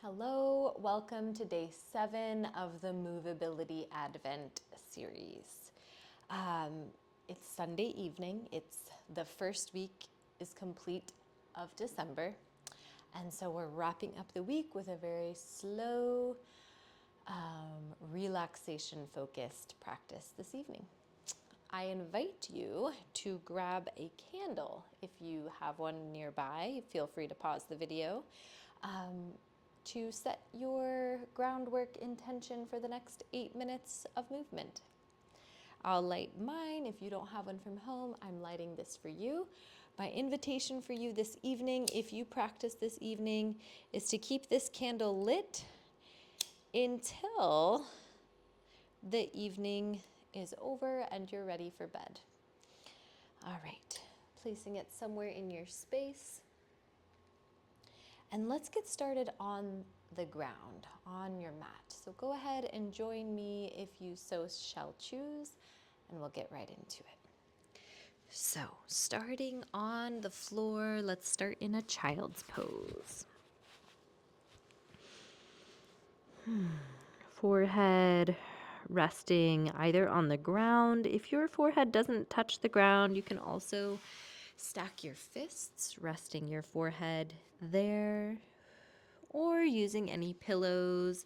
Hello, welcome to day 7 of the Movability Advent series. It's Sunday evening. It's the first week is complete of December. And so we're wrapping up the week with a very slow, relaxation focused practice this evening. I invite you to grab a candle. If you have one nearby, feel free to pause the video to set your groundwork intention for the next 8 minutes of movement. I'll light mine. If you don't have one from home, I'm lighting this for you. My invitation for you this evening, if you practice this evening, is to keep this candle lit until the evening is over and you're ready for bed. All right, placing it somewhere in your space. And let's get started on the ground, on your mat. So go ahead and join me if you so shall choose, and we'll get right into it. So, starting on the floor, let's start in a child's pose. Forehead resting either on the ground. If your forehead doesn't touch the ground, you can also stack your fists, resting your forehead there, or using any pillows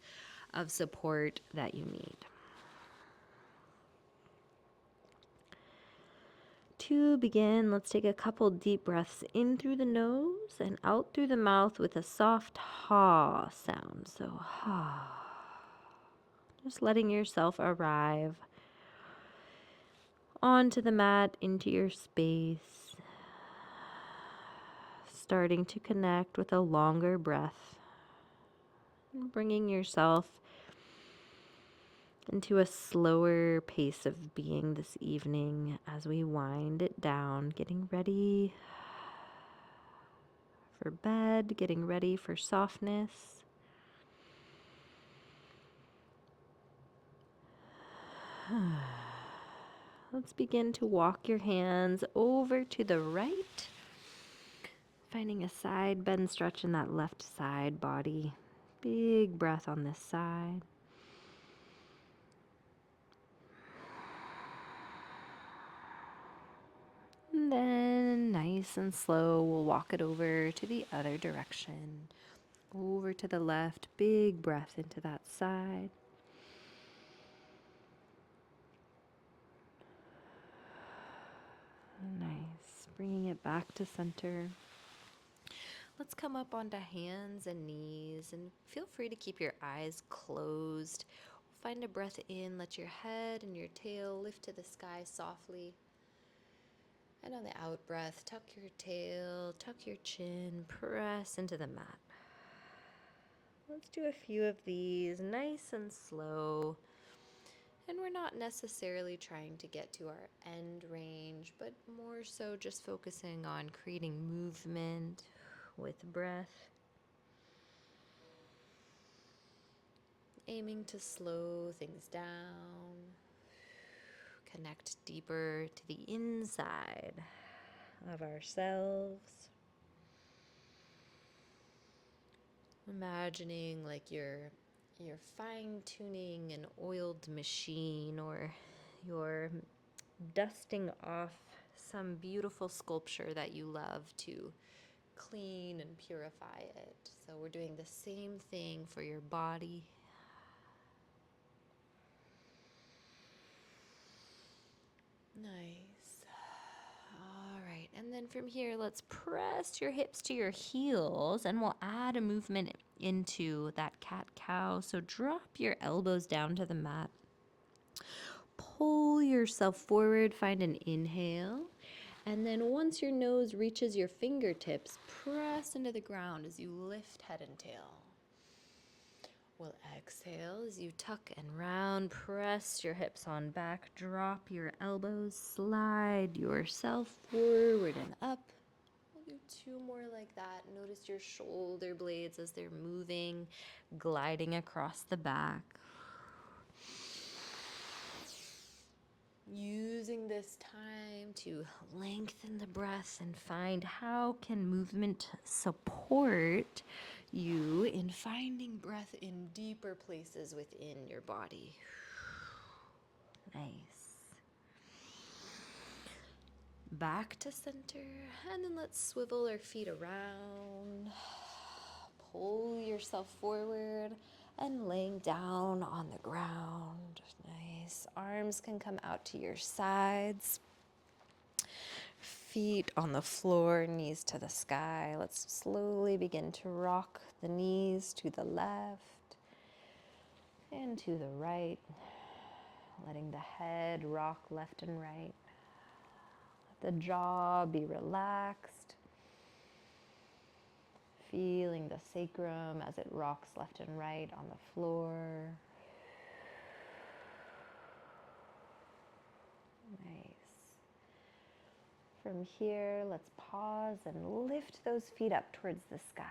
of support that you need. To begin, let's take a couple deep breaths in through the nose and out through the mouth with a soft ha sound. So, ha. Just letting yourself arrive onto the mat, into your space. Starting to connect with a longer breath. Bringing yourself into a slower pace of being this evening as we wind it down, getting ready for bed, getting ready for softness. Let's begin to walk your hands over to the right, finding a side bend stretch in that left side body. Big breath on this side. And then, nice and slow, we'll walk it over to the other direction. Over to the left, big breath into that side. Nice. Bringing it back to center. Let's come up onto hands and knees and feel free to keep your eyes closed. Find a breath in, let your head and your tail lift to the sky softly. And on the out breath, tuck your tail, tuck your chin, press into the mat. Let's do a few of these nice and slow. And we're not necessarily trying to get to our end range, but more so just focusing on creating movement with breath. Aiming to slow things down. Connect deeper to the inside of ourselves. Imagining like you're fine-tuning an oiled machine, or you're dusting off some beautiful sculpture that you love to clean and purify it. So we're doing the same thing for your body. Nice. All right, and then from here, let's press your hips to your heels, and we'll add a movement into that cat-cow. So drop your elbows down to the mat. Pull yourself forward, find an inhale. And then once your nose reaches your fingertips, press into the ground as you lift head and tail. We'll exhale as you tuck and round, press your hips on back, drop your elbows, slide yourself forward and up. We'll do 2 more like that. Notice your shoulder blades as they're moving, gliding across the back. Using this time to lengthen the breath and find how can movement support you in finding breath in deeper places within your body. Nice. Back to center, and then let's swivel our feet around. Pull yourself forward and laying down on the ground. Nice. Arms can come out to your sides. Feet on the floor, knees to the sky. Let's slowly begin to rock the knees to the left and to the right, letting the head rock left and right. Let the jaw be relaxed, feeling the sacrum as it rocks left and right on the floor. Nice. From here, let's pause and lift those feet up towards the sky.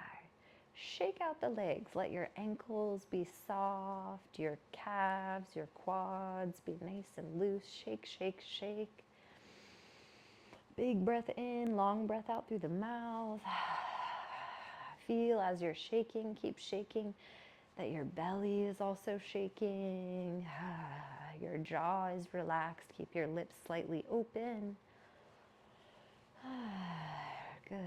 Shake out the legs. Let your ankles be soft, your calves, your quads be nice and loose. Shake, shake, shake. Big breath in, long breath out through the mouth. Feel as you're shaking, keep shaking, that your belly is also shaking. Your jaw is relaxed. Keep your lips slightly open. Good.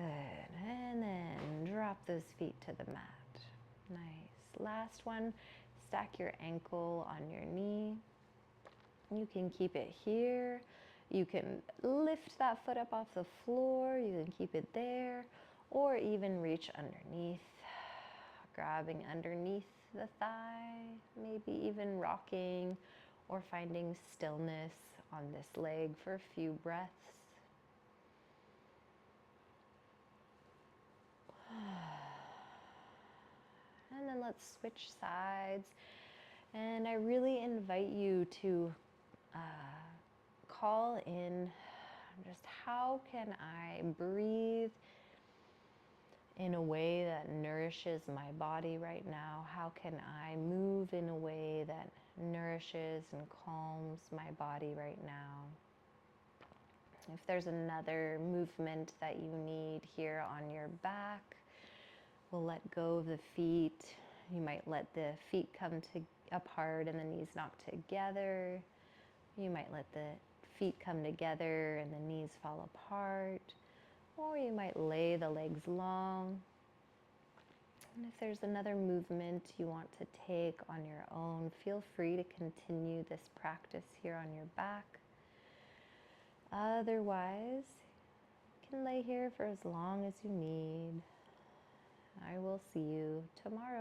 And then drop those feet to the mat. Nice. Last one, stack your ankle on your knee. You can keep it here. You can lift that foot up off the floor. You can keep it there, or even reach underneath, grabbing underneath the thigh, maybe even rocking or finding stillness on this leg for a few breaths. And then let's switch sides. And I really invite you to call in just how can I breathe in a way that nourishes my body right now? How can I move in a way that nourishes and calms my body right now? If there's another movement that you need here on your back, we'll let go of the feet. You might let the feet come apart and the knees knock together. You might let the feet come together and the knees fall apart. Or you might lay the legs long. And if there's another movement you want to take on your own, feel free to continue this practice here on your back. Otherwise, you can lay here for as long as you need. I will see you tomorrow.